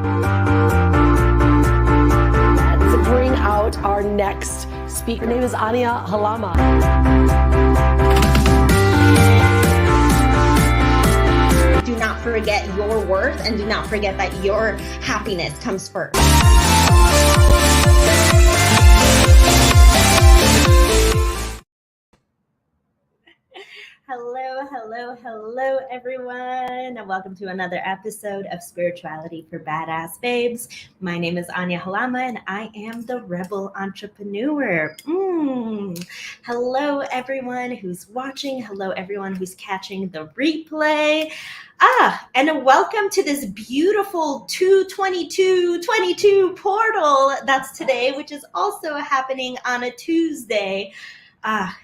Let's bring out our next speaker. Her name is Ania Halama. Do not forget your worth, and do not forget that your happiness comes first. Hello, everyone, and welcome to another episode of Spirituality for Badass Babes. My name is Ania Halama, and I am the Rebel Entrepreneur. Hello, everyone who's watching. Hello, everyone who's catching the replay. And welcome to this beautiful 2/22/22 portal that's today, which is also happening on a Tuesday.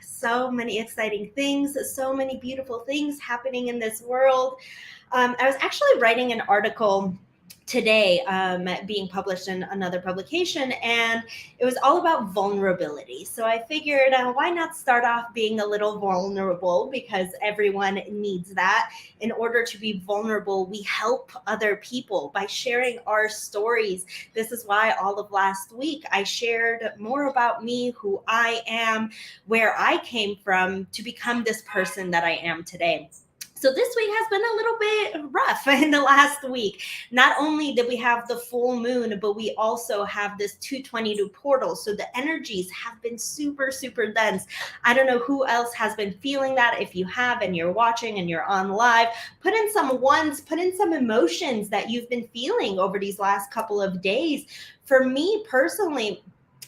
So many exciting things, so many beautiful things happening in this world. I was actually writing an article today, being published in another publication, and it was all about vulnerability. So I figured, why not start off being a little vulnerable, because everyone needs that. In order to be vulnerable, we help other people by sharing our stories. This is why all of last week I shared more about me, who I am, where I came from to become this person that I am today. So this week has been a little bit rough in the last week. Not only did we have the full moon, but we also have this 2/22 portal. So the energies have been super, super dense. I don't know who else has been feeling that. If you have and you're watching and you're on live, put in some ones, put in some emotions that you've been feeling over these last couple of days. For me personally,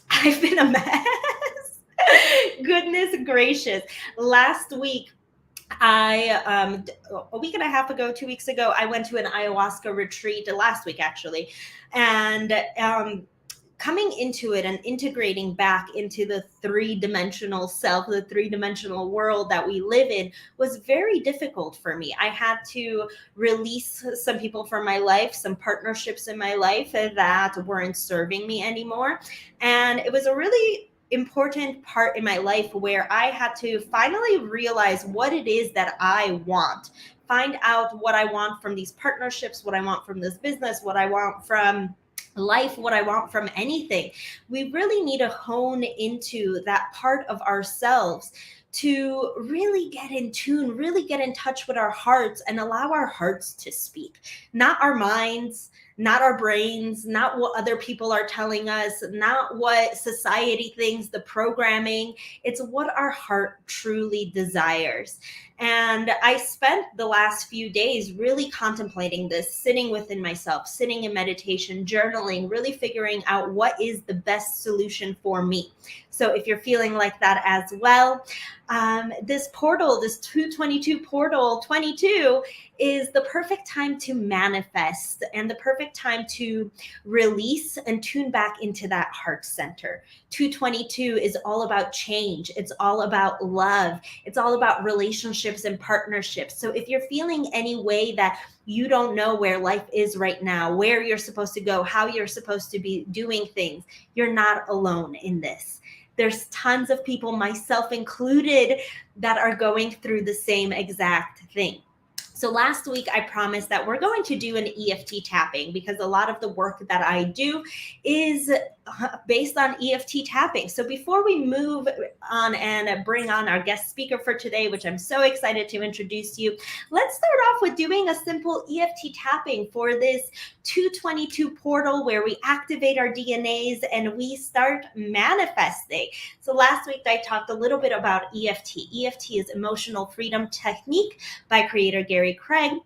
I've been a mess. Goodness gracious. Last week, a week and a half ago, 2 weeks ago, I went to an ayahuasca retreat, last week actually, and coming into it and integrating back into the three-dimensional self, the three-dimensional world that we live in, was very difficult for me. I had to release some people from my life, some partnerships in my life that weren't serving me anymore. And it was a really important part in my life where I had to finally realize what it is that I want, find out what I want from these partnerships, what I want from this business, what I want from life, what I want from anything. We really need to hone into that part of ourselves to really get in tune, really get in touch with our hearts and allow our hearts to speak, not our minds, not our brains, not what other people are telling us, not what society thinks, the programming. It's what our heart truly desires. And I spent the last few days really contemplating this, sitting within myself, sitting in meditation, journaling, really figuring out what is the best solution for me. So if you're feeling like that as well, this portal, this 2/22 portal 22 is the perfect time to manifest and the perfect time to release and tune back into that heart center. 2/22 is all about change. It's all about love. It's all about relationships and partnerships. So if you're feeling any way that you don't know where life is right now, where you're supposed to go, how you're supposed to be doing things, you're not alone in this. There's tons of people, myself included, that are going through the same exact thing. So last week, I promised that we're going to do an EFT tapping, because a lot of the work that I do is based on EFT tapping. So before we move on and bring on our guest speaker for today, which I'm so excited to introduce you, let's start off with doing a simple EFT tapping for this 2/22 portal, where we activate our DNAs and we start manifesting. So last week, I talked a little bit about EFT. EFT is Emotional Freedom Technique by creator Gary Craig.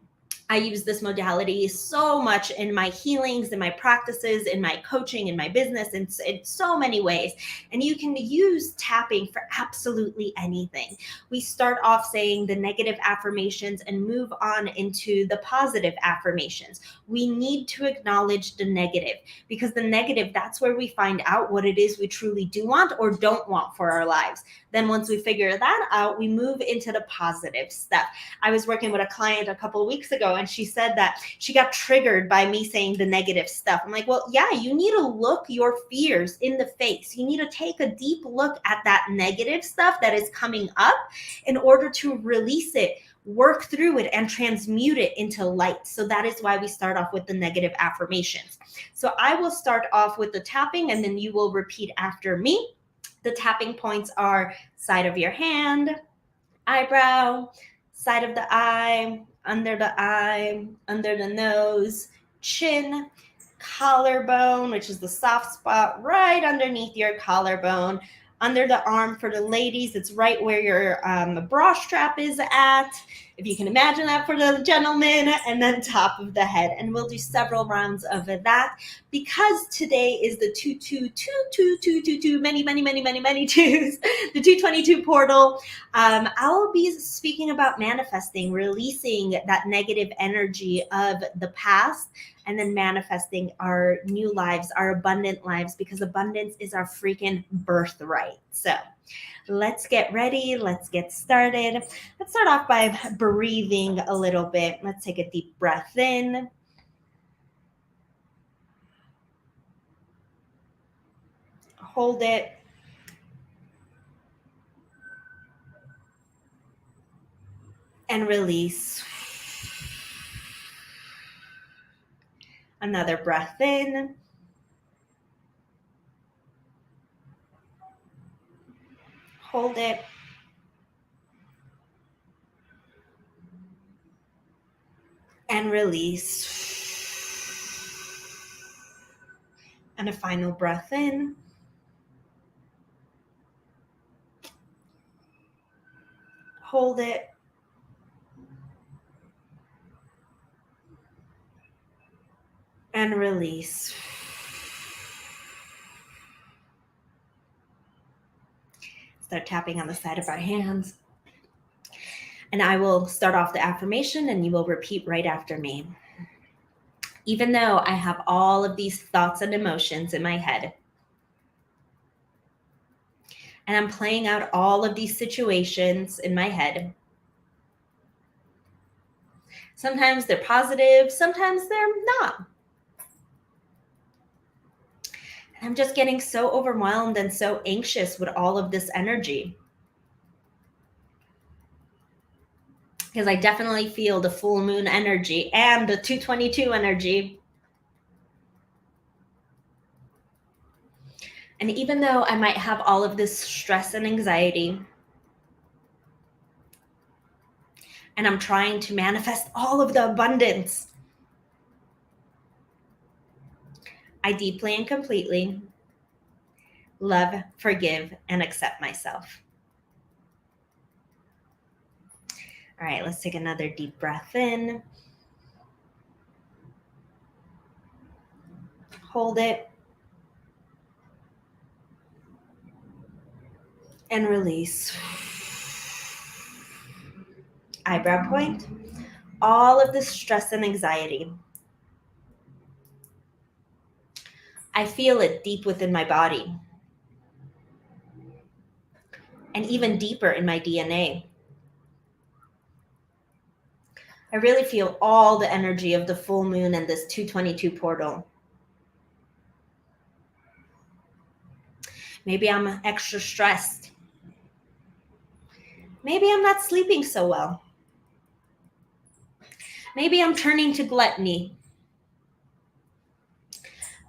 I use this modality so much in my healings, in my practices, in my coaching, in my business, in so many ways. And you can use tapping for absolutely anything. We start off saying the negative affirmations and move on into the positive affirmations. We need to acknowledge the negative, because the negative, that's where we find out what it is we truly do want or don't want for our lives. Then once we figure that out, we move into the positive stuff. I was working with a client a couple of weeks ago, ago, and she said that she got triggered by me saying the negative stuff. I'm like, well, yeah, you need to look your fears in the face. You need to take a deep look at that negative stuff that is coming up in order to release it, work through it, and transmute it into light. So that is why we start off with the negative affirmations. So I will start off with the tapping, and then you will repeat after me. The tapping points are side of your hand, eyebrow, side of the eye, under the nose, chin, collarbone, which is the soft spot right underneath your collarbone, under the arm for the ladies. It's right where your bra strap is at, if you can imagine that for the gentlemen, and then top of the head. And we'll do several rounds of that because today is the 22222, many twos, the 222 portal. I'll be speaking about manifesting, releasing that negative energy of the past, and then manifesting our new lives, our abundant lives, because abundance is our freaking birthright. So let's get ready. Let's get started. Let's start off by breathing a little bit. Let's take a deep breath in. Hold it. And release. Another breath in. Hold it. And release. And a final breath in. Hold it. And release. Start tapping on the side of our hands. And I will start off the affirmation and you will repeat right after me. Even though I have all of these thoughts and emotions in my head, and I'm playing out all of these situations in my head, sometimes they're positive, sometimes they're not. And I'm just getting so overwhelmed and so anxious with all of this energy. Because I definitely feel the full moon energy and the 222 energy. And even though I might have all of this stress and anxiety, and I'm trying to manifest all of the abundance, I deeply and completely love, forgive, and accept myself. All right, let's take another deep breath in. Hold it. And release. Eyebrow point. All of the stress and anxiety, I feel it deep within my body. And even deeper in my DNA. I really feel all the energy of the full moon and this 222 portal. Maybe I'm extra stressed. Maybe I'm not sleeping so well. Maybe I'm turning to gluttony.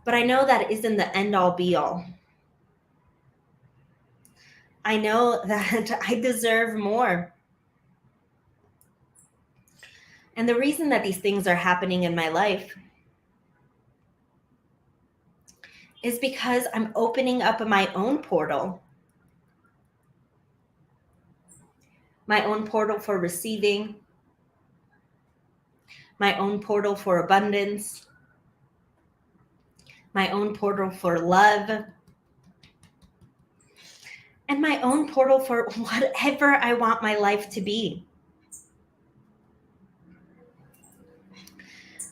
But I know that isn't the end all be all. I know that I deserve more. And the reason that these things are happening in my life is because I'm opening up my own portal. My own portal for receiving. My own portal for abundance. My own portal for love. And my own portal for whatever I want my life to be.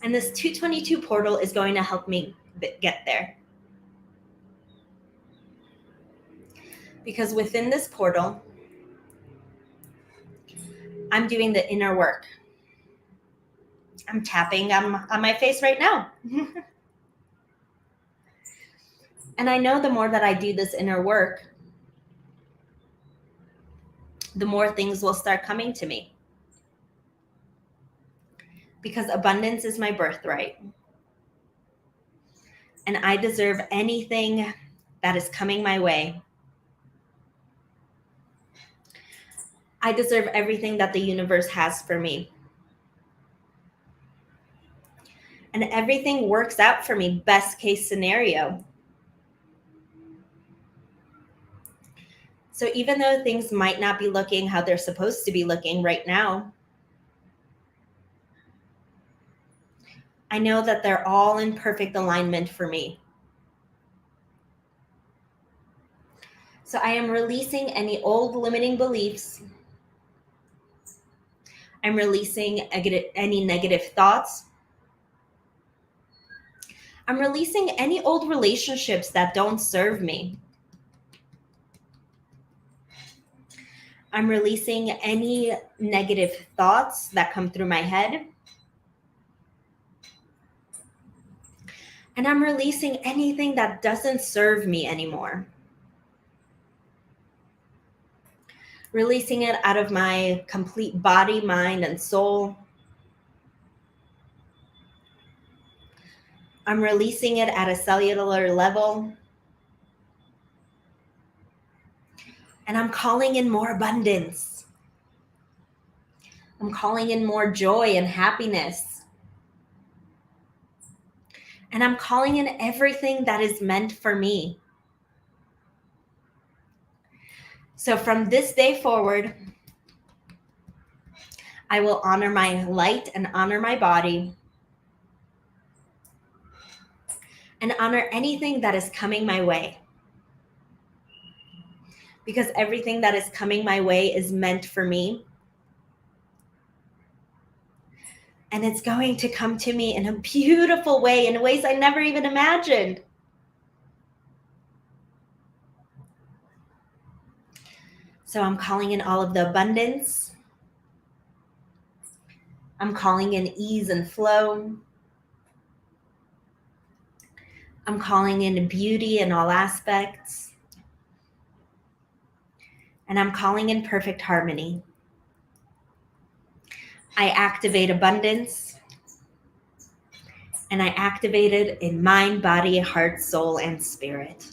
And this 222 portal is going to help me get there. Because within this portal, I'm doing the inner work. I'm tapping on my face right now. And I know the more that I do this inner work, the more things will start coming to me. Because abundance is my birthright. And I deserve anything that is coming my way. I deserve everything that the universe has for me. And everything works out for me, best case scenario. So even though things might not be looking how they're supposed to be looking right now, I know that they're all in perfect alignment for me. So I am releasing any old limiting beliefs. I'm releasing any negative thoughts. I'm releasing any old relationships that don't serve me. I'm releasing any negative thoughts that come through my head. And I'm releasing anything that doesn't serve me anymore. Releasing it out of my complete body, mind, and soul. I'm releasing it at a cellular level. And I'm calling in more abundance. I'm calling in more joy and happiness. And I'm calling in everything that is meant for me. So from this day forward, I will honor my light and honor my body. And honor anything that is coming my way. Because everything that is coming my way is meant for me. And it's going to come to me in a beautiful way, in ways I never even imagined. So I'm calling in all of the abundance. I'm calling in ease and flow. I'm calling in beauty in all aspects. And I'm calling in perfect harmony. I activate abundance. And I activate it in mind, body, heart, soul, and spirit.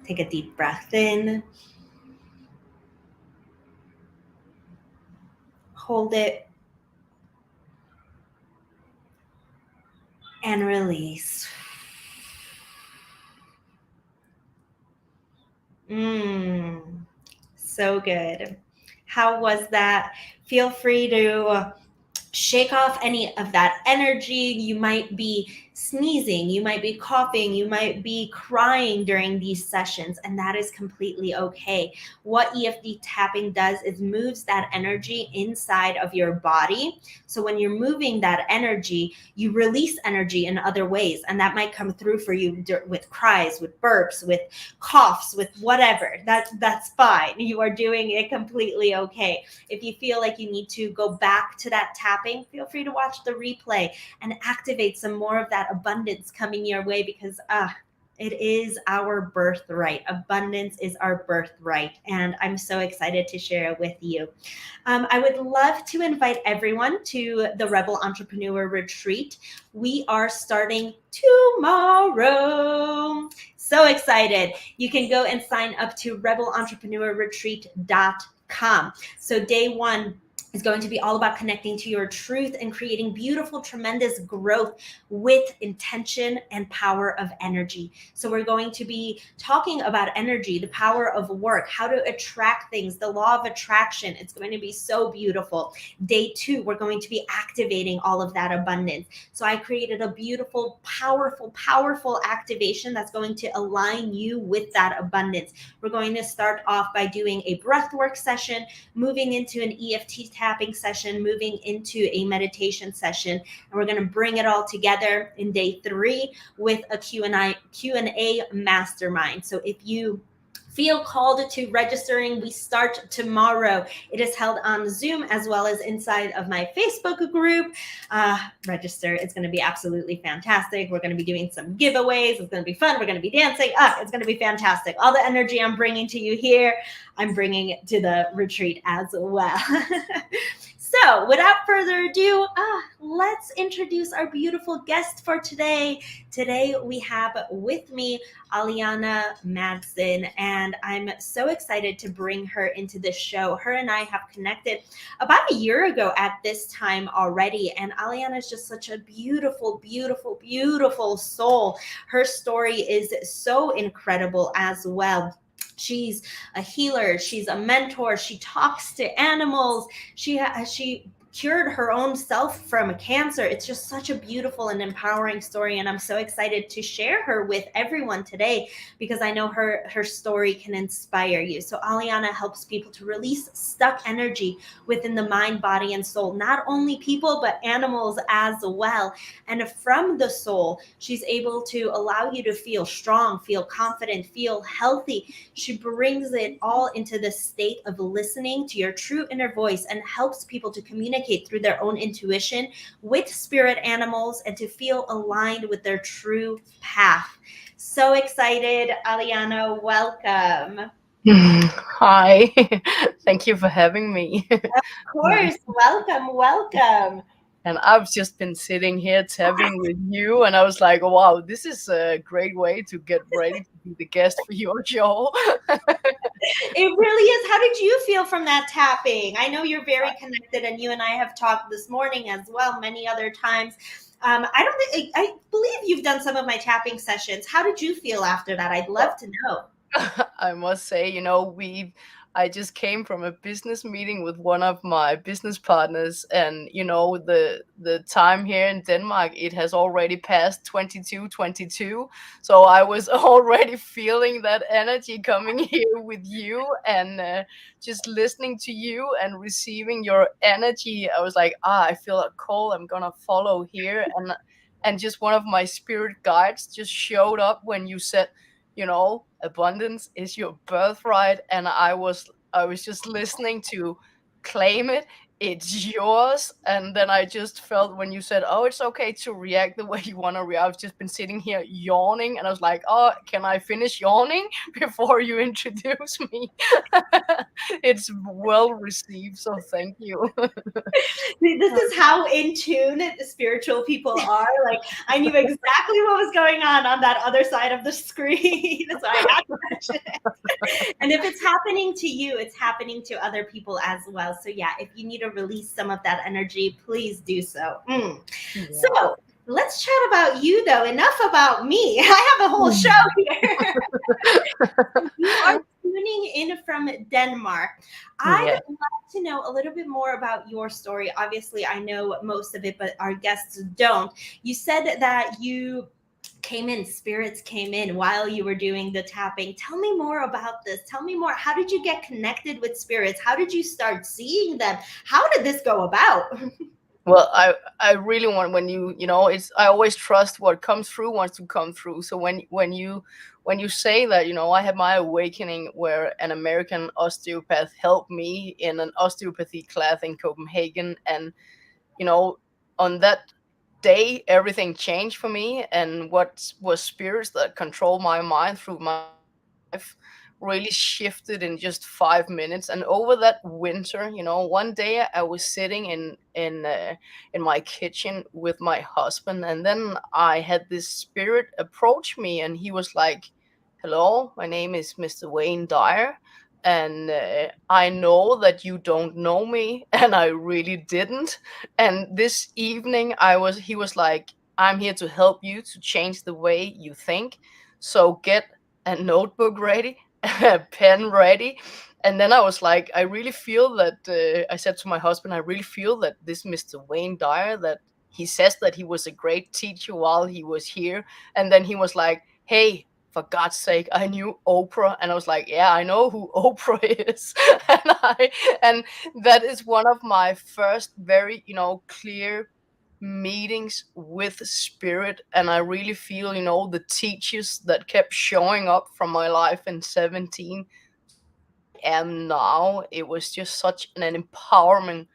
Take a deep breath in. Hold it. And release. So good. How was that? Feel free to shake off any of that energy. You might be sneezing, you might be coughing, you might be crying during these sessions, and that is completely okay. What EFT tapping does is moves that energy inside of your body. So when you're moving that energy, you release energy in other ways, and that might come through for you with cries, with burps, with coughs, with whatever. That's fine. You are doing it completely okay. If you feel like you need to go back to that tapping, feel free to watch the replay and activate some more of that abundance coming your way, because it is our birthright. Abundance is our birthright, and I'm so excited to share it with you. I would love to invite everyone to the Rebel Entrepreneur Retreat. We are starting tomorrow. So excited. You can go and sign up to rebelentrepreneurretreat.com. So day one is going to be all about connecting to your truth and creating beautiful, tremendous growth with intention and power of energy. So we're going to be talking about energy, the power of work, how to attract things, the law of attraction. It's going to be so beautiful. Day two, we're going to be activating all of that abundance. So I created a beautiful, powerful, powerful activation that's going to align you with that abundance. We're going to start off by doing a breathwork session, moving into an EFT tapping session, moving into a meditation session, and we're going to bring it all together in day three with a Q&A mastermind. So if you feel called to registering, we start tomorrow. It is held on Zoom as well as inside of my Facebook group. Register. It's going to be absolutely fantastic. We're going to be doing some giveaways. It's going to be fun. We're going to be dancing. It's going to be fantastic. All the energy I'm bringing to you here, I'm bringing to the retreat as well. So without further ado, let's introduce our beautiful guest for today. Today we have with me Aliana Madsen, and I'm so excited to bring her into this show. Her and I have connected about a year ago at this time already, and Aliana is just such a beautiful, beautiful, beautiful soul. Her story is so incredible as well. She's a healer. She's a mentor. She talks to animals. She cured her own self from cancer. It's just such a beautiful and empowering story, and I'm so excited to share her with everyone today because I know her story can inspire you. So Aliana helps people to release stuck energy within the mind, body, and soul, not only people but animals as well. And from the soul, she's able to allow you to feel strong, feel confident, feel healthy. She brings it all into the state of listening to your true inner voice and helps people to communicate through their own intuition with spirit animals and to feel aligned with their true path. So excited, Aliana. Welcome. Hi, thank you for having me. Of course, welcome. And I've just been sitting here tapping with you, and I was like, wow, this is a great way to get ready to be the guest for your show. It really is. How did you feel from that tapping? I know you're very connected, and you and I have talked this morning as well, many other times. I believe you've done some of my tapping sessions. How did you feel after that? I'd love to know. I must say, I just came from a business meeting with one of my business partners, and the time here in Denmark, it has already passed 22:22, so I was already feeling that energy coming here with you, and just listening to you and receiving your energy. I was like, I feel a call, I'm gonna follow here, and just one of my spirit guides just showed up when you said, abundance is your birthright, and I was just listening to claim it. It's yours. And then I just felt when you said, it's okay to react the way you want to react. I've just been sitting here yawning, and I was like, can I finish yawning before you introduce me? It's well received, so thank you. This is how in tune the spiritual people are. Like, I knew exactly what was going on that other side of the screen. That's why I had to mention it. And if it's happening to you, it's happening to other people as well. So yeah, if you need to release some of that energy, please do so. Yeah. So let's chat about you, though. Enough about me. I have a whole show here. You are tuning in from Denmark. I'd love to know a little bit more about your story. Obviously, I know most of it, but our guests don't. You said that you spirits came in while you were doing the tapping. Tell me more about this. Tell me more. How did you get connected with spirits? How did you start seeing them? How did this go about? Well, I really want, when it's, I always trust what comes through wants to come through. So when you say that, I had my awakening where an American osteopath helped me in an osteopathy class in Copenhagen, and on that day everything changed for me, and what was spirits that control my mind through my life really shifted in just 5 minutes. And over that winter, one day I was sitting in my kitchen with my husband, and then I had this spirit approach me, and he was like, hello, my name is Mr. Wayne Dyer, and I know that you don't know me, and I really didn't. And this evening he was like, I'm here to help you to change the way you think, so get a notebook ready, a pen ready. And then I was like, I really feel that, I said to my husband, I really feel that this Mr. Wayne Dyer, that he says that he was a great teacher while he was here. And then he was like, hey, for God's sake, I knew Oprah. And I was like, yeah, I know who Oprah is. and that is one of my first very, clear meetings with spirit, and I really feel, the teachers that kept showing up from my life in 17 am now. It was just such an empowerment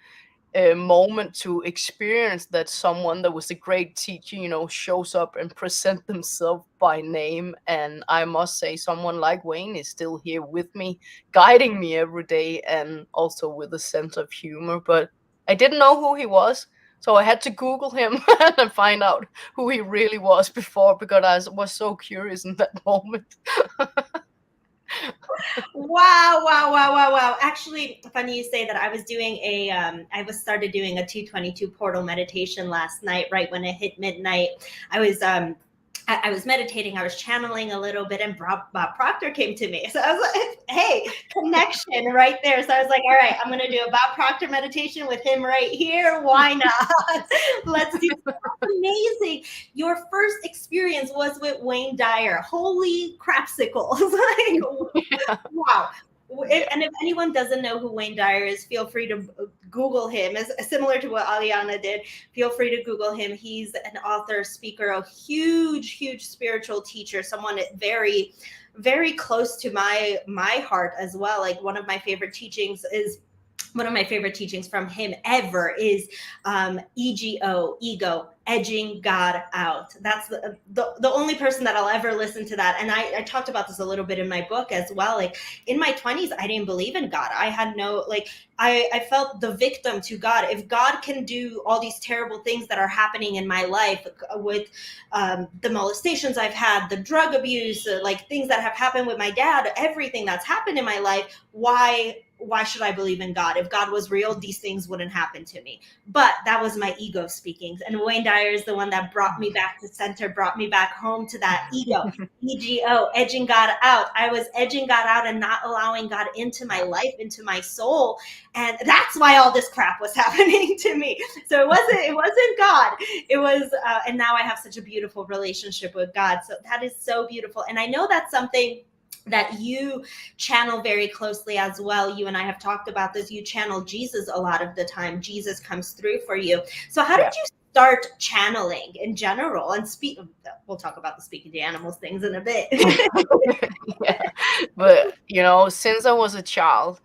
moment to experience that someone that was a great teacher, shows up and present themselves by name. And I must say, someone like Wayne is still here with me, guiding me every day, and also with a sense of humor. But I didn't know who he was, so I had to Google him and find out who he really was before, because I was so curious in that moment. Wow, wow, wow, wow, wow. Actually, funny you say that. I was started doing a 222 portal meditation last night, right when it hit midnight. I was, I was meditating, I was channeling a little bit, and Bob Proctor came to me. So I was like, hey, connection right there. So I was like, all right, I'm going to do a Bob Proctor meditation with him right here. Why not? Let's do it. That's amazing. Your first experience was with Wayne Dyer. Holy crapsicles. Like, wow. And if anyone doesn't know who Wayne Dyer is, feel free to Google him. As similar to what Aliana did, feel free to Google him. He's an author, speaker, a huge, huge spiritual teacher, someone very, very close to my heart as well. Like one of my favorite teachings from him ever is ego, edging God out. That's the only person that I'll ever listen to that. And I talked about this a little bit in my book as well. Like in my 20s, I didn't believe in God. I had no, like, I felt the victim to God. If God can do all these terrible things that are happening in my life with the molestations I've had, the drug abuse, like things that have happened with my dad, everything that's happened in my life, why should I believe in God? If God was real, these things wouldn't happen to me. But that was my ego speaking. And Wayne Dyer is the one that brought me back to center, brought me back home to that ego, ego, edging God out. I was edging God out and not allowing God into my life, into my soul. And that's why all this crap was happening to me. So it wasn't God. It was, and now I have such a beautiful relationship with God. So that is so beautiful. And I know that's something that you channel very closely as well. You and I have talked about this. You channel Jesus a lot of the time. Jesus comes through for you. So how did you start channeling in general? And we'll talk about the speaking to animals things in a bit. Yeah. But, since I was a child,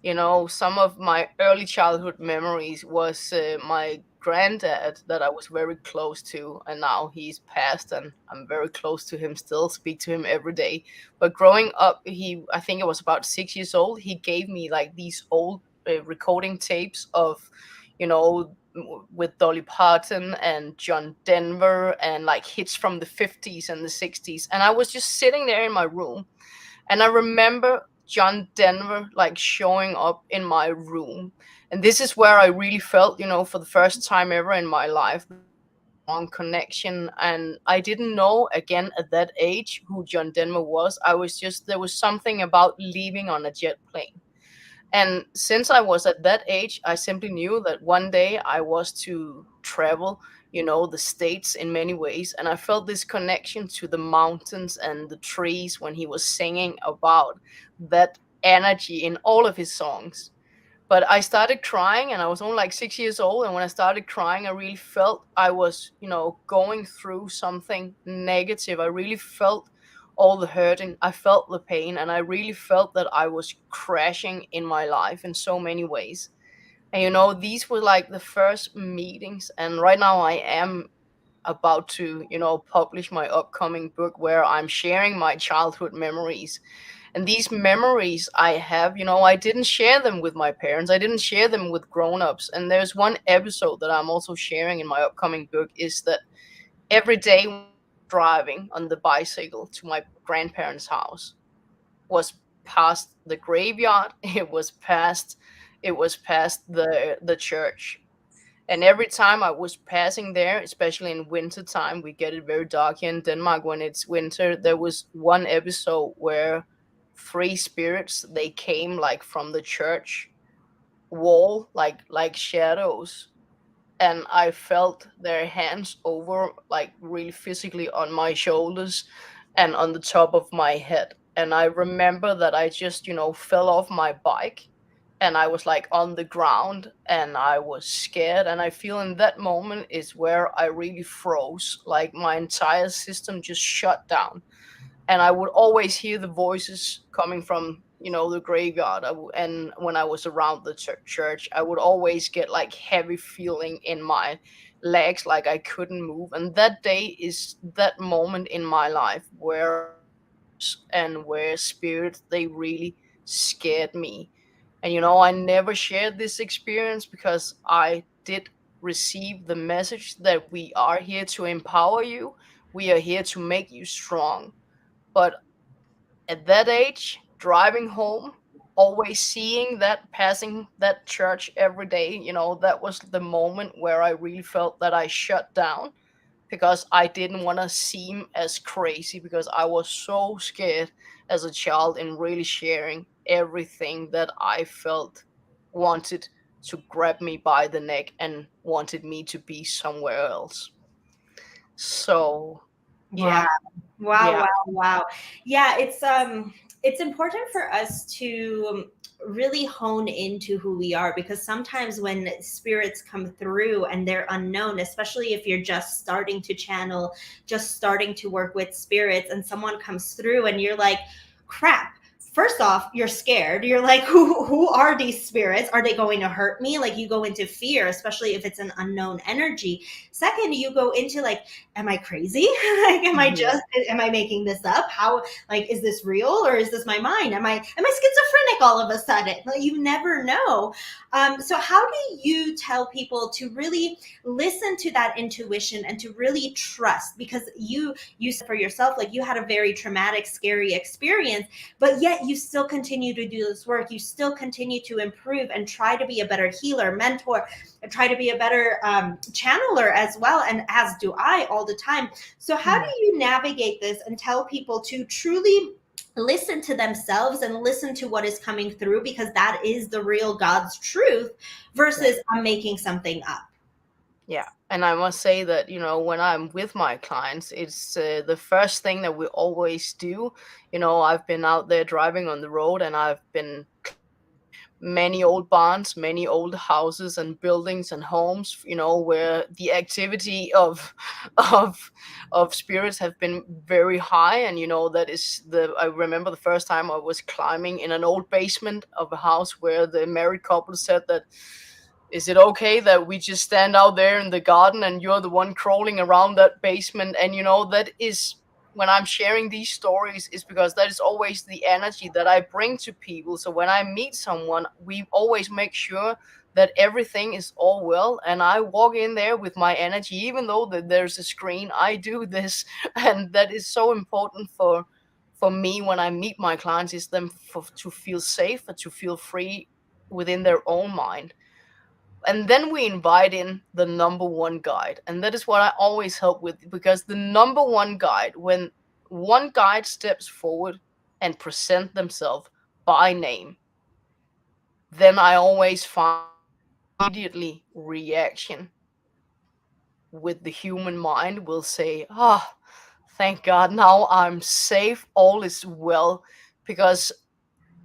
some of my early childhood memories was my granddad that I was very close to, and now he's passed, and I'm very close to him still, speak to him every day. But growing up, I think I was about 6 years old, he gave me like these old recording tapes of, with Dolly Parton and John Denver, and like hits from the 50s and the 60s. And I was just sitting there in my room, and I remember John Denver like showing up in my room. And this is where I really felt, for the first time ever in my life, long connection. And I didn't know, again, at that age, who John Denver was. There was something about leaving on a jet plane. And since I was at that age, I simply knew that one day I was to travel, the States in many ways. And I felt this connection to the mountains and the trees when he was singing about that energy in all of his songs. But I started crying, and I was only like 6 years old. And when I started crying, I really felt I was, going through something negative. I really felt all the hurt, and I felt the pain, and I really felt that I was crashing in my life in so many ways. And these were like the first meetings. And right now I am about to, publish my upcoming book where I'm sharing my childhood memories. And these memories I have, I didn't share them with my parents. I didn't share them with grown-ups. And there's one episode that I'm also sharing in my upcoming book, is that every day driving on the bicycle to my grandparents' house was past the graveyard. It was past the church. And every time I was passing there, especially in winter time, we get it very dark here in Denmark when it's winter. There was one episode where three spirits, they came like from the church wall, like shadows, and I felt their hands over, like really physically, on my shoulders and on the top of my head. And I remember that I just, fell off my bike, and I was like on the ground and I was scared. And I feel in that moment is where I really froze. Like my entire system just shut down. And I would always hear the voices coming from, the graveyard. And when I was around the church, I would always get like heavy feeling in my legs, like I couldn't move. And that day is that moment in my life where and where spirits, they really scared me. And I never shared this experience because I did receive the message that we are here to empower you, we are here to make you strong. But at that age, driving home, always seeing that, passing that church every day, that was the moment where I really felt that I shut down, because I didn't want to seem as crazy, because I was so scared as a child in really sharing everything that I felt wanted to grab me by the neck and wanted me to be somewhere else. So, Wow. yeah, Wow, yeah, wow, wow. Yeah, it's important for us to really hone into who we are, because sometimes when spirits come through and they're unknown, especially if you're just starting to channel, just starting to work with spirits, and someone comes through and you're like, crap. First off, you're scared. You're like, who are these spirits? Are they going to hurt me? Like, you go into fear, especially if it's an unknown energy. Second, you go into like, am I crazy? Like, yeah, am I making this up? How, like, is this real or is this my mind? Am I schizophrenic all of a sudden? Like, you never know. So how do you tell people to really listen to that intuition and to really trust? Because you said for yourself, like, you had a very traumatic, scary experience, but yet you still continue to do this work. You still continue to improve and try to be a better healer, mentor, and try to be a better channeler as well, and as do I all the time. So how do you navigate this and tell people to truly listen to themselves and listen to what is coming through, because that is the real God's truth, yeah. versus I'm making something up? Yeah, and I must say that, when I'm with my clients, it's the first thing that we always do. I've been out there driving on the road, and I've been many old barns, many old houses and buildings and homes, where the activity of of of spirits have been very high. And that is I remember the first time I was climbing in an old basement of a house where the married couple said that, is it okay that we just stand out there in the garden and you're the one crawling around that basement? And that is, when I'm sharing these stories, is because that is always the energy that I bring to people. So when I meet someone, we always make sure that everything is all well, and I walk in there with my energy, even though that there's a screen. I do this, and that is so important for me when I meet my clients, is them to feel safe and to feel free within their own mind. And then we invite in the number one guide, and that is what I always help with, because the number one guide, when one guide steps forward and present themselves by name, then I always find immediately reaction with the human mind will say, ah, thank God, now I'm safe, all is well. Because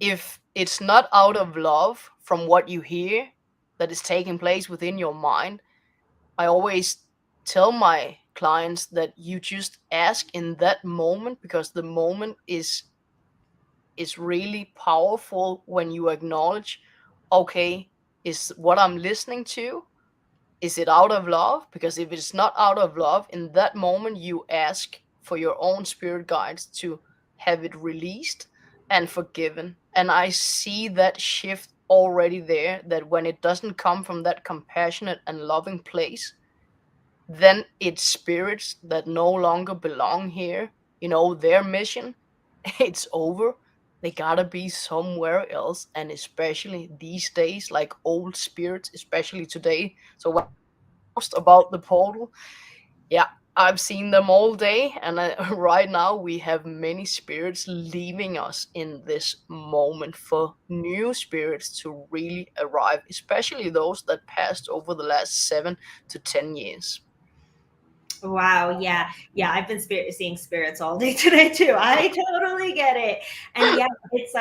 if it's not out of love from what you hear that is taking place within your mind, I always tell my clients that you just ask in that moment, because the moment is really powerful when you acknowledge, okay, is what I'm listening to, is it out of love? Because if it's not out of love, in that moment you ask for your own spirit guides to have it released and forgiven. And I see that shift already there, that when it doesn't come from that compassionate and loving place, then it's spirits that no longer belong here. Their mission, it's over. They gotta be somewhere else. And especially these days, like old spirits, especially today. So when I post about the portal, yeah, I've seen them all day. And right now, we have many spirits leaving us in this moment for new spirits to really arrive, especially those that passed over the last 7 to 10 years. Wow, yeah, yeah. I've been seeing spirits all day today too. I totally get it, and yeah, it's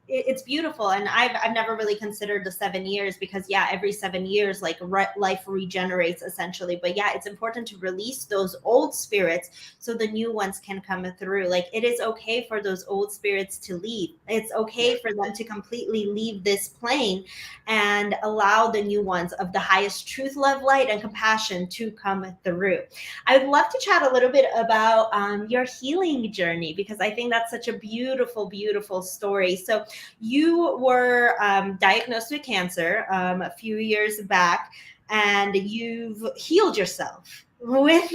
it's beautiful. And I've never really considered the 7 years, because yeah, every 7 years, like life regenerates essentially. But yeah, it's important to release those old spirits so the new ones can come through. Like, it is okay for those old spirits to leave. It's okay for them to completely leave this plane and allow the new ones of the highest truth, love, light, and compassion to come through. I would love to chat a little bit about your healing journey, because I think that's such a beautiful, beautiful story. So you were diagnosed with cancer a few years back, and you've healed yourself with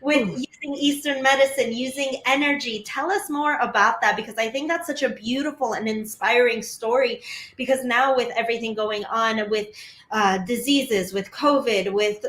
with using Eastern medicine, using energy. Tell us more about that, because I think that's such a beautiful and inspiring story. Because now, with everything going on with diseases, with COVID, with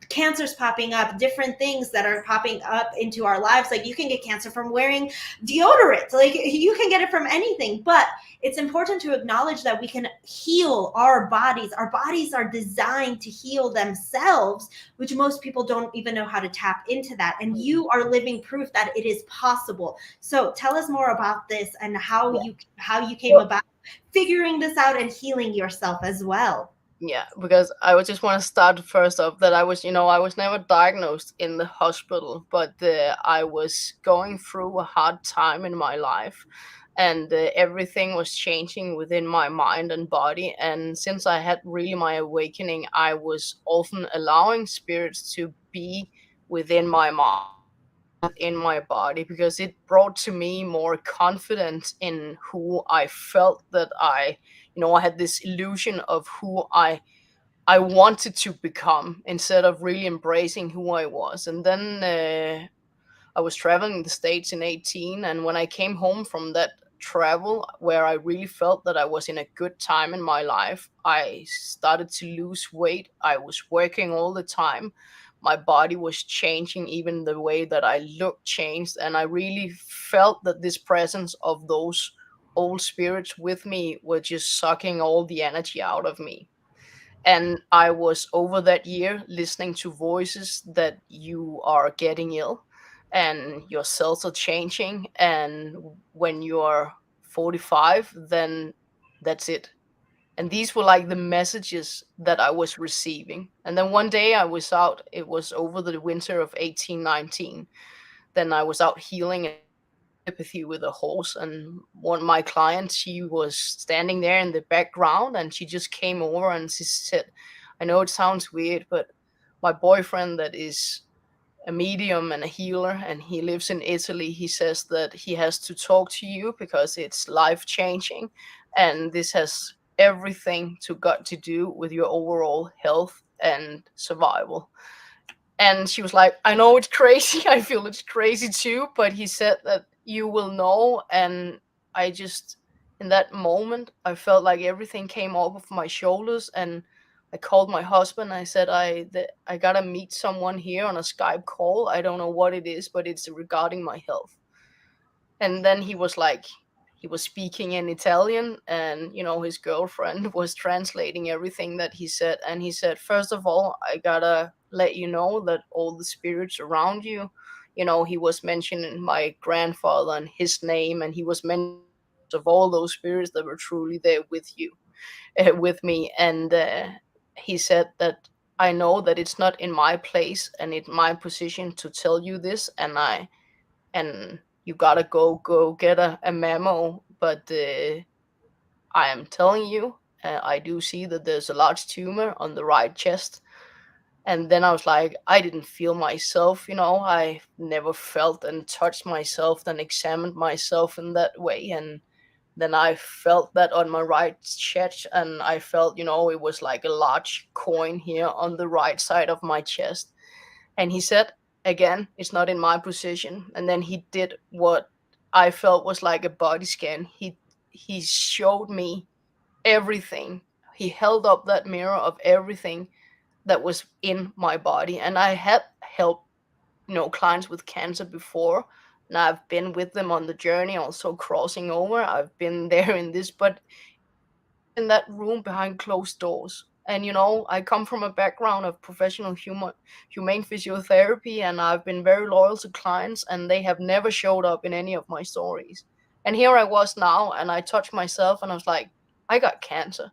cancers popping up, different things that are popping up into our lives. Like, you can get cancer from wearing deodorant. Like, you can get it from anything. But it's important to acknowledge that we can heal our bodies. Our bodies are designed to heal themselves, which most people don't even know how to tap into that. And you are living proof that it is possible. So tell us more about this, and how you came about figuring this out and healing yourself as well. Yeah, because I would just want to start first off that I was never diagnosed in the hospital, but I was going through a hard time in my life, and everything was changing within my mind and body. And since I had really my awakening, I was often allowing spirits to be within my mind, in my body, because it brought to me more confidence in who I felt that I had this illusion of who I wanted to become, instead of really embracing who I was. And then I was traveling the States in 18, and when I came home from that travel, where I really felt that I was in a good time in my life, I started to lose weight. I was working all the time. My body was changing, even the way that I looked changed. And I really felt that this presence of those old spirits with me were just sucking all the energy out of me. And I was over that year listening to voices that you are getting ill and your cells are changing. And when you're 45, then that's it. And these were like the messages that I was receiving. And then one day I was out, it was over the winter of 1819. Then I was out healing empathy with a horse, and one of my clients, she was standing there in the background, and she just came over and she said, I know it sounds weird, but my boyfriend that is a medium and a healer, and he lives in Italy, he says that he has to talk to you because it's life changing, and this has everything got to do with your overall health and survival. And she was like, I know it's crazy. I feel it's crazy too. But he said that you will know. And I just, in that moment, I felt like everything came off of my shoulders. And I called my husband. I said, I got to meet someone here on a Skype call. I don't know what it is, but it's regarding my health. And then he was like, he was speaking in Italian, and his girlfriend was translating everything that he said. And he said, first of all, I gotta let you know that all the spirits around you, he was mentioning my grandfather and his name, and he was mentioning of all those spirits that were truly there with you, with me. And he said that I know that it's not in my place and in my position to tell you this, and you gotta go get a memo. But I am telling you, I do see that there's a large tumor on the right chest. And then I was like, I didn't feel myself, I never felt and touched myself and examined myself in that way. And then I felt that on my right chest, and I felt, it was like a large coin here on the right side of my chest. And he said, again, it's not in my position. And then he did what I felt was like a body scan. He showed me everything. He held up that mirror of everything that was in my body. And I had helped, clients with cancer before. And I've been with them on the journey, also crossing over. I've been there in this, but in that room behind closed doors. And I come from a background of professional humane physiotherapy, and I've been very loyal to clients, and they have never showed up in any of my stories. And here I was now, and I touched myself, and I was like, I got cancer.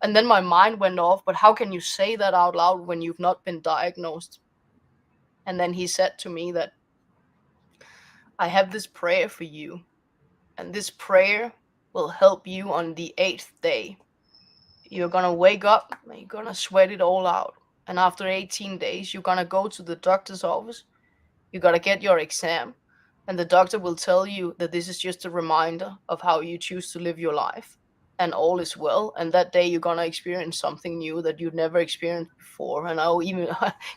And then my mind went off, but how can you say that out loud when you've not been diagnosed? And then he said to me that I have this prayer for you, and this prayer will help you on the 8th day. You're gonna wake up and you're gonna sweat it all out. And after 18 days, you're gonna go to the doctor's office. You gotta get your exam, and the doctor will tell you that this is just a reminder of how you choose to live your life, and all is well. And that day, you're gonna experience something new that you've never experienced before. And I'll even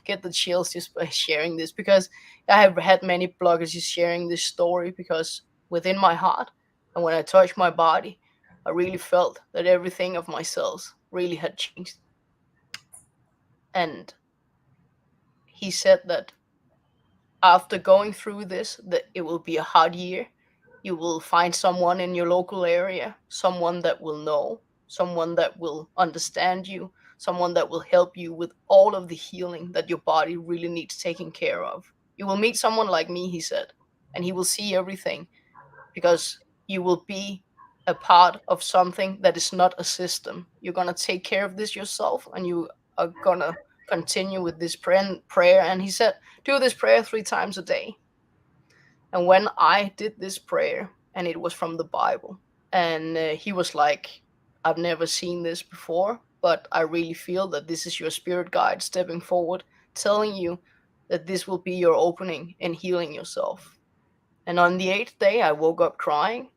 get the chills just by sharing this, because I have had many bloggers just sharing this story, because within my heart and when I touched my body, I really felt that everything of my cells really had changed. And he said that after going through this, that it will be a hard year. You will find someone in your local area, someone that will know, someone that will understand you, someone that will help you with all of the healing that your body really needs taken care of. You will meet someone like me, he said, and he will see everything, because you will be a part of something that is not a system. You're going to take care of this yourself, and you are going to continue with this prayer. And he said, do this prayer 3 times a day. And when I did this prayer, and it was from the Bible, and he was like, I've never seen this before, but I really feel that this is your spirit guide stepping forward, telling you that this will be your opening in healing yourself. And on the 8th day, I woke up crying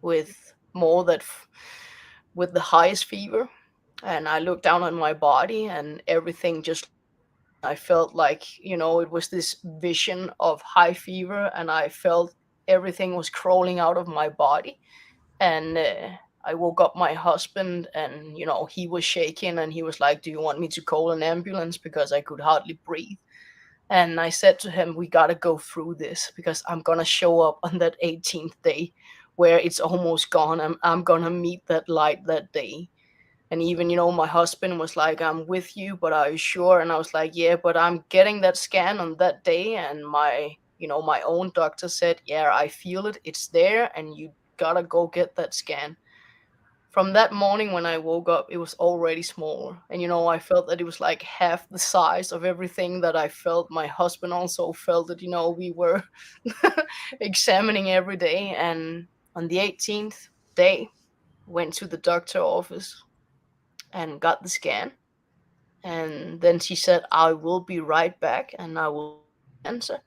with with the highest fever. And I looked down on my body, and everything just, I felt like, it was this vision of high fever, and I felt everything was crawling out of my body. And I woke up my husband, and, he was shaking, and he was like, do you want me to call an ambulance? Because I could hardly breathe. And I said to him, we got to go through this, because I'm going to show up on that 18th day where it's almost gone. I'm going to meet that light that day. And even, my husband was like, I'm with you, but are you sure? And I was like, yeah, but I'm getting that scan on that day. And my own doctor said, yeah, I feel it. It's there. And you got to go get that scan. From that morning when I woke up, it was already smaller. And, I felt that it was like half the size of everything that I felt. My husband also felt it, we were examining every day. And on the 18th day, went to the doctor office and got the scan. And then she said, I will be right back, and I will answer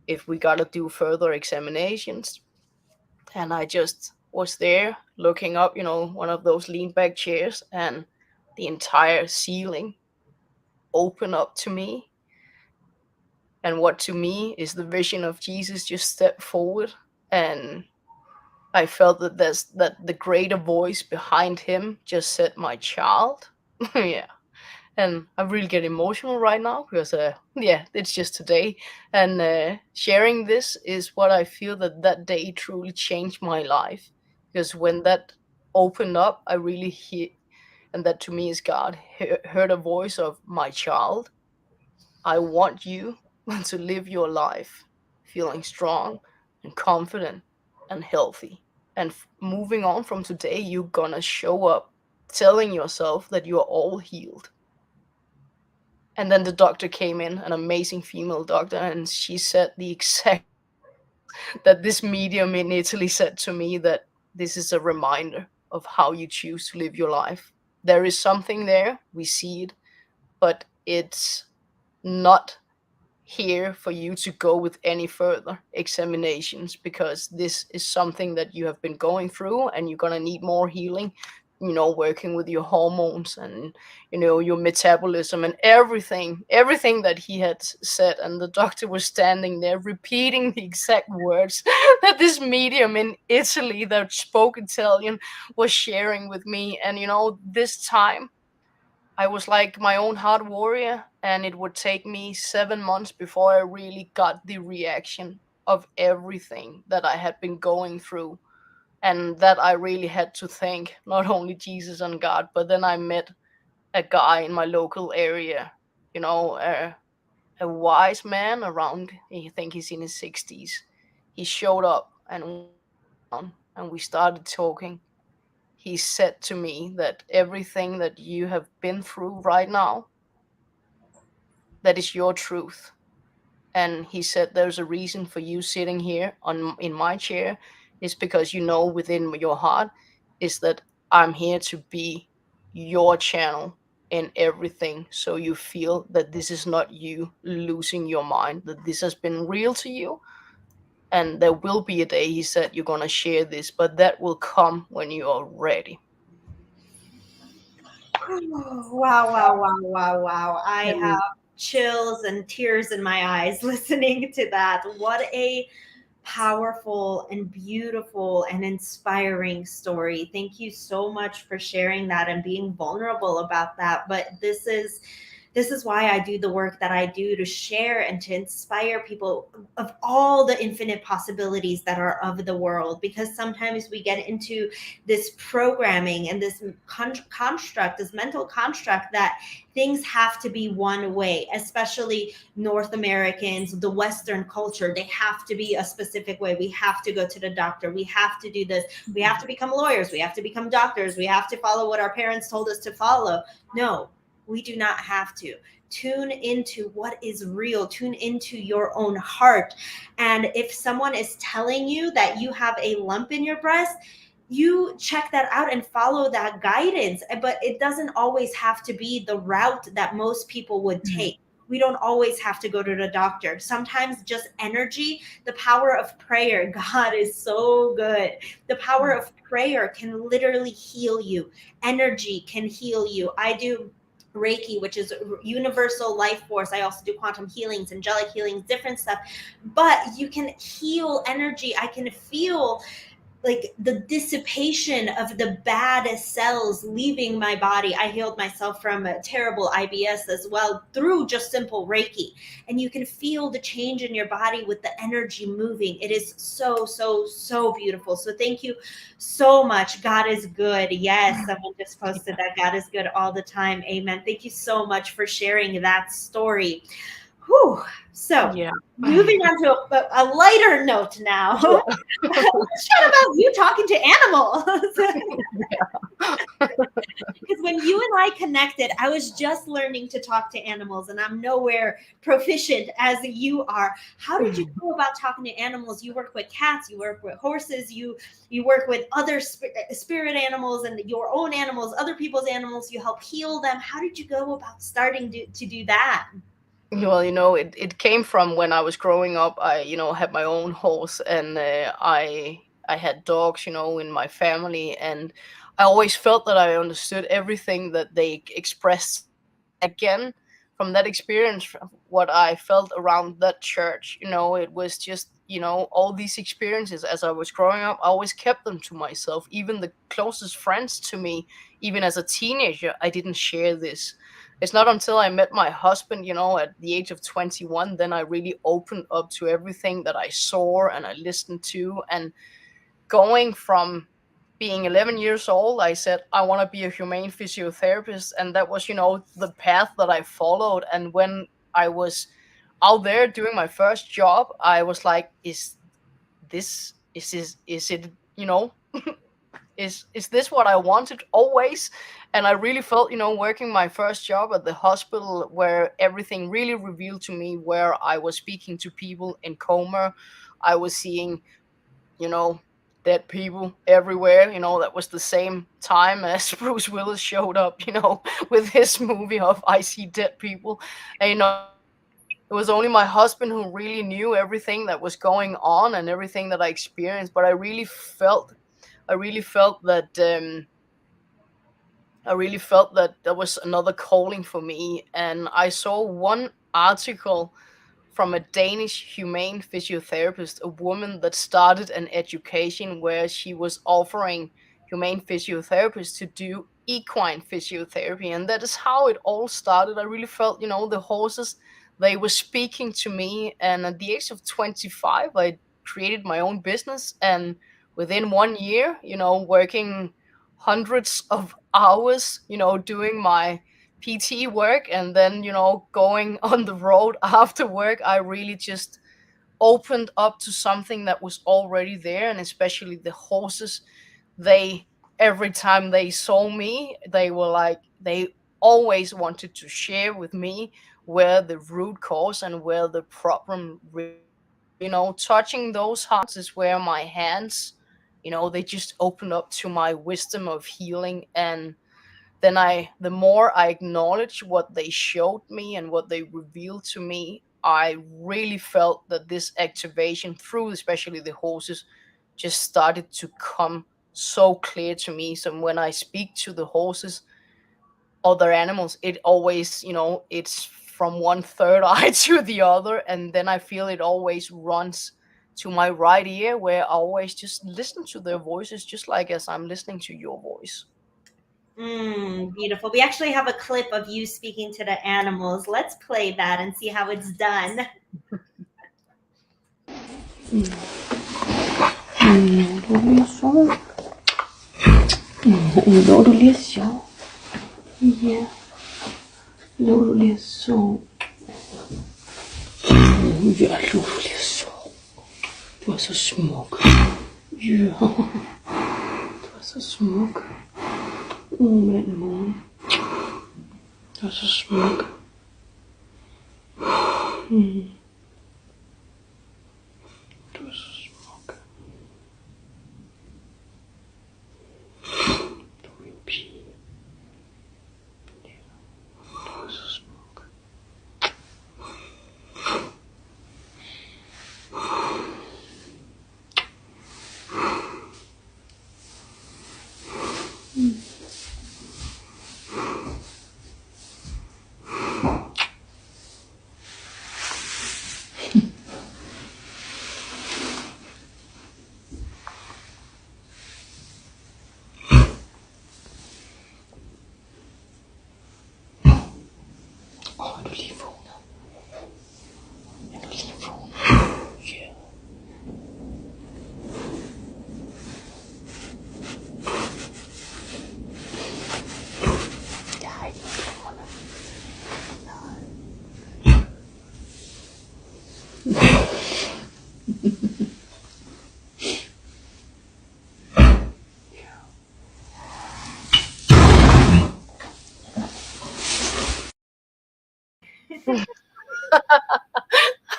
if we gotta do further examinations. And I just was there looking up, one of those lean back chairs, and the entire ceiling opened up to me. And what to me is the vision of Jesus just stepped forward. And I felt that the greater voice behind him just said, my child. Yeah. And I really get emotional right now, because it's just today. And sharing this is what I feel that day truly changed my life, because when that opened up, I really hear, and that to me is God, heard a voice of, my child, I want you to live your life feeling strong and confident and healthy. And moving on from today, you're gonna show up telling yourself that you are all healed. And then the doctor came in, an amazing female doctor, and she said the exact that this medium in Italy said to me, that this is a reminder of how you choose to live your life. There is something there, we see it, but it's not here for you to go with any further examinations, because this is something that you have been going through, and you're going to need more healing, working with your hormones and your metabolism and everything that he had said. And the doctor was standing there repeating the exact words that this medium in Italy that spoke Italian was sharing with me. And this time I was like my own heart warrior, and it would take me 7 months before I really got the reaction of everything that I had been going through. And that I really had to thank not only Jesus and God, but then I met a guy in my local area, a wise man around, I think he's in his 60s. He showed up and and we started talking, he said to me that everything that you have been through right now, that is your truth. And he said there's a reason for you sitting here on in my chair, is because you know within your heart is that I'm here to be your channel in everything, so you feel that this is not you losing your mind, that this has been real to you. And there will be a day, he said, you're going to share this, but that will come when you are ready. Wow, wow, wow, wow, wow. I have And chills and tears in my eyes listening to that. What a powerful and beautiful and inspiring story. Thank you so much for sharing that and being vulnerable about that. But this is why I do the work that I do, to share and to inspire people of all the infinite possibilities that are of the world. Because sometimes we get into this programming and this construct, this mental construct, that things have to be one way, especially North Americans, the Western culture. They have to be a specific way. We have to go to the doctor. We have to do this. We have to become lawyers. We have to become doctors. We have to follow what our parents told us to follow. No, we do not have to. Tune into what is real, tune into your own heart. And if someone is telling you that you have a lump in your breast, you check that out and follow that guidance. But it doesn't always have to be the route that most people would take. We don't always have to go to the doctor. Sometimes just energy, the power of prayer. God is so good. The power of prayer can literally heal you. Energy can heal you. I do Reiki, which is universal life force. I also do quantum healings, angelic healings, different stuff. But you can heal energy. I can feel like the dissipation of the bad cells leaving my body. I healed myself from a terrible IBS as well through just simple Reiki. And you can feel the change in your body with the energy moving. It is so, so, so beautiful. So thank you so much. God is good. Yes, someone just posted that God is good all the time. Amen. Thank you so much for sharing that story. Whew. So yeah. moving on to a lighter note now. Yeah. Let's chat about you talking to animals. Because when you and I connected, I was just learning to talk to animals, and I'm nowhere proficient as you are. How did you go about talking to animals? You work with cats, you work with horses, you work with other spirit animals and your own animals, other people's animals. You help heal them. How did you go about starting to do that? Well, it came from when I was growing up. I, had my own horse, and I had dogs, in my family, and I always felt that I understood everything that they expressed. Again, from that experience, from what I felt around that church, it was just, all these experiences as I was growing up. I always kept them to myself. Even the closest friends to me, even as a teenager, I didn't share this. It's not until I met my husband, at the age of 21, then I really opened up to everything that I saw and I listened to. And going from being 11 years old, I said, I want to be a humane physiotherapist. And that was, the path that I followed. And when I was out there doing my first job, I was like, is it, is this what I wanted always? And I really felt, working my first job at the hospital, where everything really revealed to me, where I was speaking to people in coma. I was seeing, you know, dead people everywhere. That was the same time as Bruce Willis showed up, with his movie of I See Dead People. And, it was only my husband who really knew everything that was going on and everything that I experienced. But I really felt that there was another calling for me. And I saw one article from a Danish humane physiotherapist, a woman that started an education where she was offering humane physiotherapists to do equine physiotherapy. And that is how it all started. I really felt, the horses, they were speaking to me. And at the age of 25, I created my own business. And within 1 year, working hundreds of hours, doing my PT work, and then, going on the road after work, I really just opened up to something that was already there. And especially the horses, they, every time they saw me, they were like, they always wanted to share with me where the root cause and where the problem really is. So, touching those hearts is where my hands, they just open up to my wisdom of healing. And then the more I acknowledge what they showed me and what they revealed to me, I really felt that this activation through especially the horses just started to come so clear to me. So when I speak to the horses, other animals, it always, it's from one third eye to the other. And then I feel it always runs to my right ear, where I always just listen to their voices, just like as I'm listening to your voice. Beautiful. We actually have a clip of you speaking to the animals. Let's play that and see how it's done. Ja, lovlig så. Du er så smuk. Ja, du er så smuk. Mand, morgen. Du er så smuk. Du er så smuk. Du er min pige. Ja, du er så smuk. Er du lige vågnet? Er du lige vågnet? Ja. Jeg har ikke noget.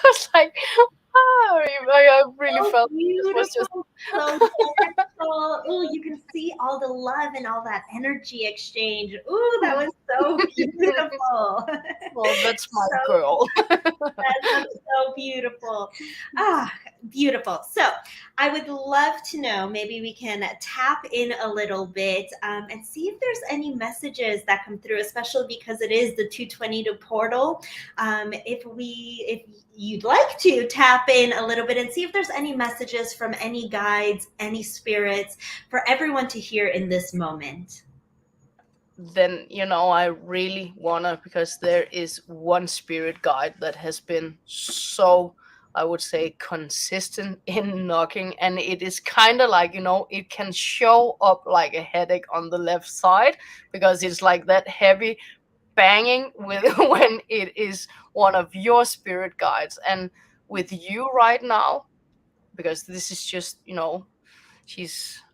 I was like, I really felt this was just Beautiful, so gentle. Ooh, you can see all the love and all that energy exchange. Ooh, that was so beautiful. well, that's my So girl. That's so beautiful. Beautiful. So I would love to know, maybe we can tap in a little bit and see if there's any messages that come through, especially because it is the 222 portal. If you'd like to tap in a little bit and see if there's any messages from any guides, any spirits for everyone to hear in this moment. Then I really wanna, because there is one spirit guide that has been so, I would say, consistent in knocking, and it is kind of like, it can show up like a headache on the left side, because it's like that heavy banging with when it is one of your spirit guides. And with you right now, because this is just,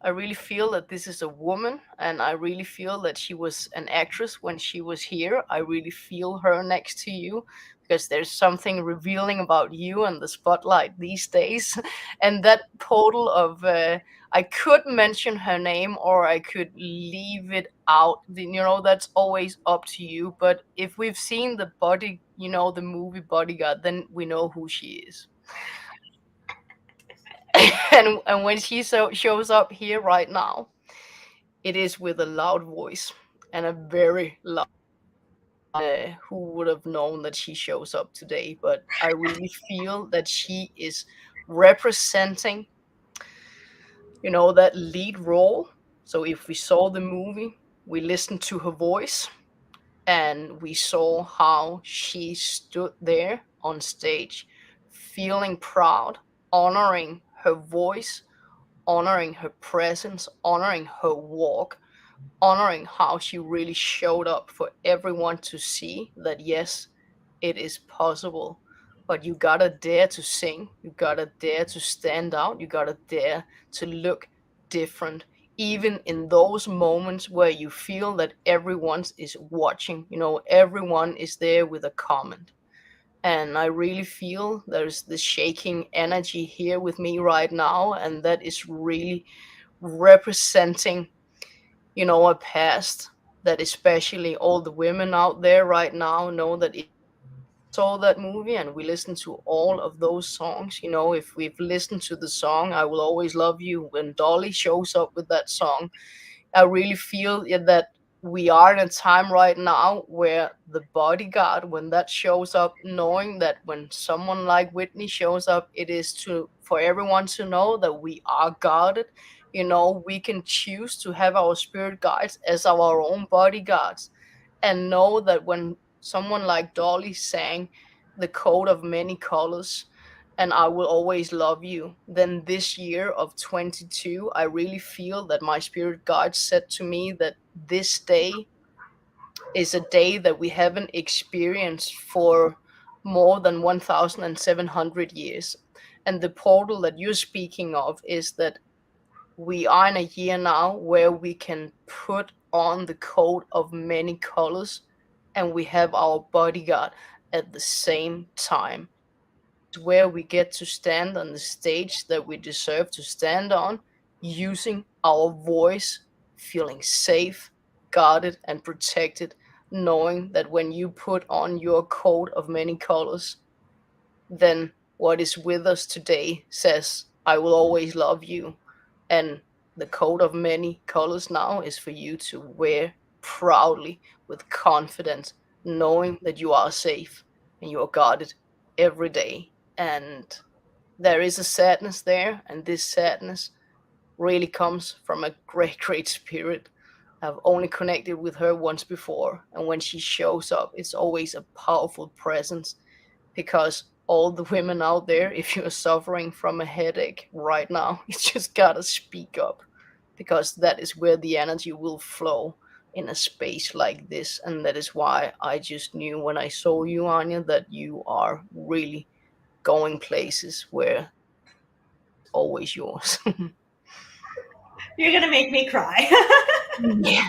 I really feel that this is a woman, and I really feel that she was an actress when she was here. I really feel her next to you, because there's something revealing about you and the spotlight these days. And that portal of I could mention her name or I could leave it out. That's always up to you. But if we've seen the movie Bodyguard, then we know who she is. and when she shows up here right now, it is with a loud voice, and a very loud. Who would have known that she shows up today? But I really feel that she is representing, that lead role. So if we saw the movie, we listened to her voice, and we saw how she stood there on stage, feeling proud, honoring her voice, honoring her presence, honoring her walk, honoring how she really showed up for everyone to see that yes, it is possible but you gotta dare to sing. You gotta dare to stand out. You gotta dare to look different, even in those moments where you feel that everyone is watching. Everyone is there with a comment. And I really feel there's this shaking energy here with me right now, and that is really representing, a past that especially all the women out there right now know that if we saw that movie and we listened to all of those songs, if we've listened to the song I Will Always Love You, when Dolly shows up with that song, I really feel that we are in a time right now where the bodyguard, when that shows up, knowing that when someone like Whitney shows up, it is for everyone to know that we are guarded. We can choose to have our spirit guides as our own bodyguards, and know that when someone like Dolly sang the coat of many colors and I Will Always Love You, then this year of 22, I really feel that my spirit guide said to me that this day is a day that we haven't experienced for more than 1,700 years. And the portal that you're speaking of is that we are in a year now where we can put on the coat of many colors and we have our bodyguard at the same time, where we get to stand on the stage that we deserve to stand on, using our voice, feeling safe, guarded, and protected, knowing that when you put on your coat of many colors, then what is with us today says, I will always love you. And the coat of many colors now is for you to wear proudly with confidence, knowing that you are safe and you are guarded every day. And there is a sadness there, and this sadness really comes from a great, great spirit. I've only connected with her once before, and when she shows up, it's always a powerful presence, because all the women out there, if you're suffering from a headache right now, you just gotta speak up, because that is where the energy will flow in a space like this. And that is why I just knew when I saw you, Anya, that you are really going places where always yours. You're gonna make me cry. Yeah.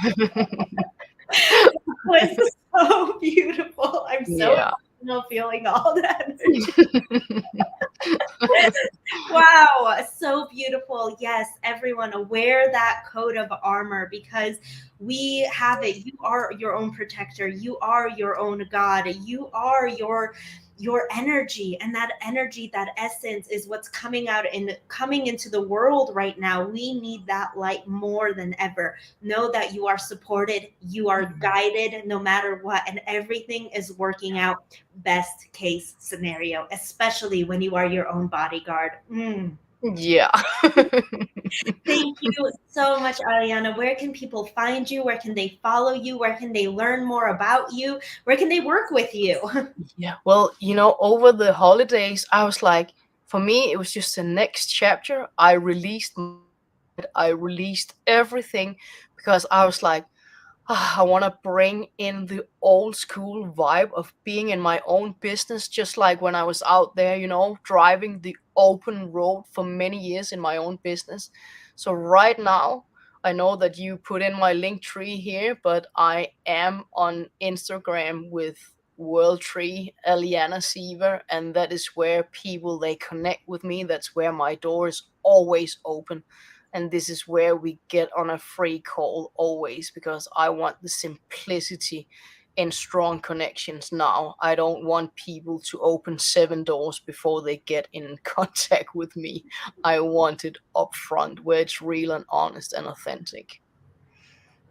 It was so beautiful. I'm so Yeah. emotional feeling all that energy. Wow, so beautiful. Yes, everyone, wear that coat of armor, because we have it. You are your own protector. You are your own God. You are your energy, and that energy, that essence, is what's coming out and coming into the world right now. We need that light more than ever. Know that you are supported, you are guided no matter what, and everything is working out best case scenario, especially when you are your own bodyguard. Yeah. Thank you so much, Aliana. Where can people find you? Where can they follow you? Where can they learn more about you? Where can they work with you? Yeah. Well, over the holidays, I was like, for me, it was just the next chapter. I released everything, because I was like, I want to bring in the old school vibe of being in my own business, just like when I was out there, driving the open road for many years in my own business. So right now, I know that you put in my link tree here, but I am on Instagram with World Tree Aliana Ziva, and that is where people, they connect with me. That's where my door is always open. And this is where we get on a free call always, because I want the simplicity in strong connections now. I don't want people to open 7 doors before they get in contact with me. I want it upfront, where it's real and honest and authentic.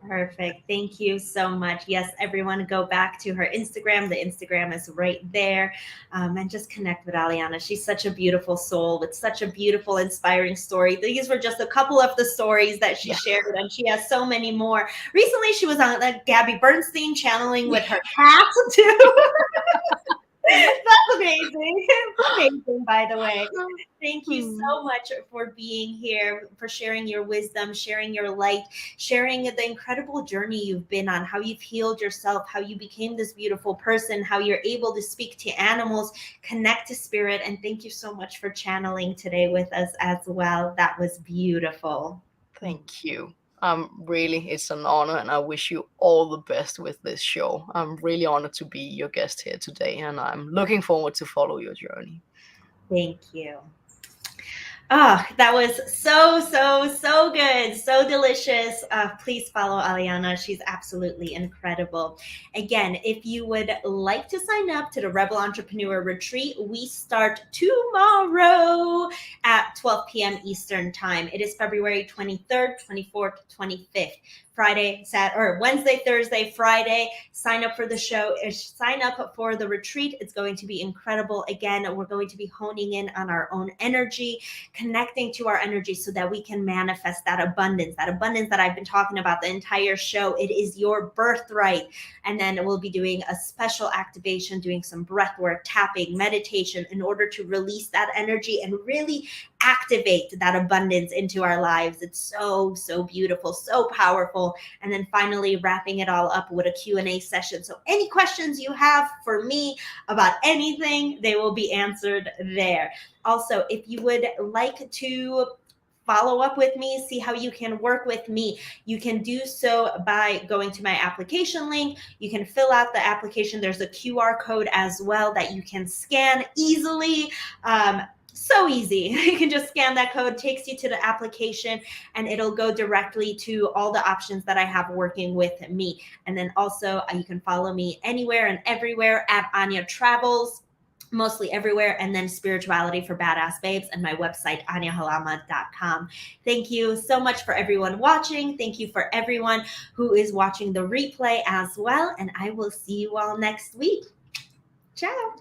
Perfect. Thank you so much. Yes, everyone, go back to her Instagram. The Instagram is right there. And just connect with Aliana. She's such a beautiful soul with such a beautiful, inspiring story. These were just a couple of the stories that she shared, and she has so many more. Recently, she was on Gabby Bernstein channeling with her cat, too. That's Amazing. Amazing, by the way. Thank you so much for being here, for sharing your wisdom, sharing your light, sharing the incredible journey you've been on, how you've healed yourself, how you became this beautiful person, how you're able to speak to animals, connect to spirit. And thank you so much for channeling today with us as well. That was beautiful. Thank you. Really, it's an honor, and I wish you all the best with this show. I'm really honored to be your guest here today, and I'm looking forward to follow your journey. Thank you. Oh, that was so good. So delicious. Please follow Aliana. She's absolutely incredible. Again, if you would like to sign up to the Rebel Entrepreneur Retreat, we start tomorrow at 12 p.m. Eastern Time. It is February 23rd, 24th, 25th. Wednesday, Thursday, Friday. Sign up for the show. Sign up for the retreat. It's going to be incredible. Again, we're going to be honing in on our own energy, connecting to our energy so that we can manifest that abundance that I've been talking about the entire show. It is your birthright. And then we'll be doing a special activation, doing some breath work, tapping, meditation in order to release that energy and really activate that abundance into our lives. It's so beautiful, so powerful. And then finally wrapping it all up with a Q&A session. So any questions you have for me about anything, they will be answered there. Also, if you would like to follow up with me, see how you can work with me, you can do so by going to my application link. You can fill out the application. There's a QR code as well that you can scan easily. So easy. You can just scan that code, takes you to the application, and it'll go directly to all the options that I have working with me. And then also you can follow me anywhere and everywhere at Ania Travels, mostly everywhere, and then Spirituality for Badass Babes and my website, aniahalama.com. Thank you so much for everyone watching. Thank you for everyone who is watching the replay as well. And I will see you all next week. Ciao.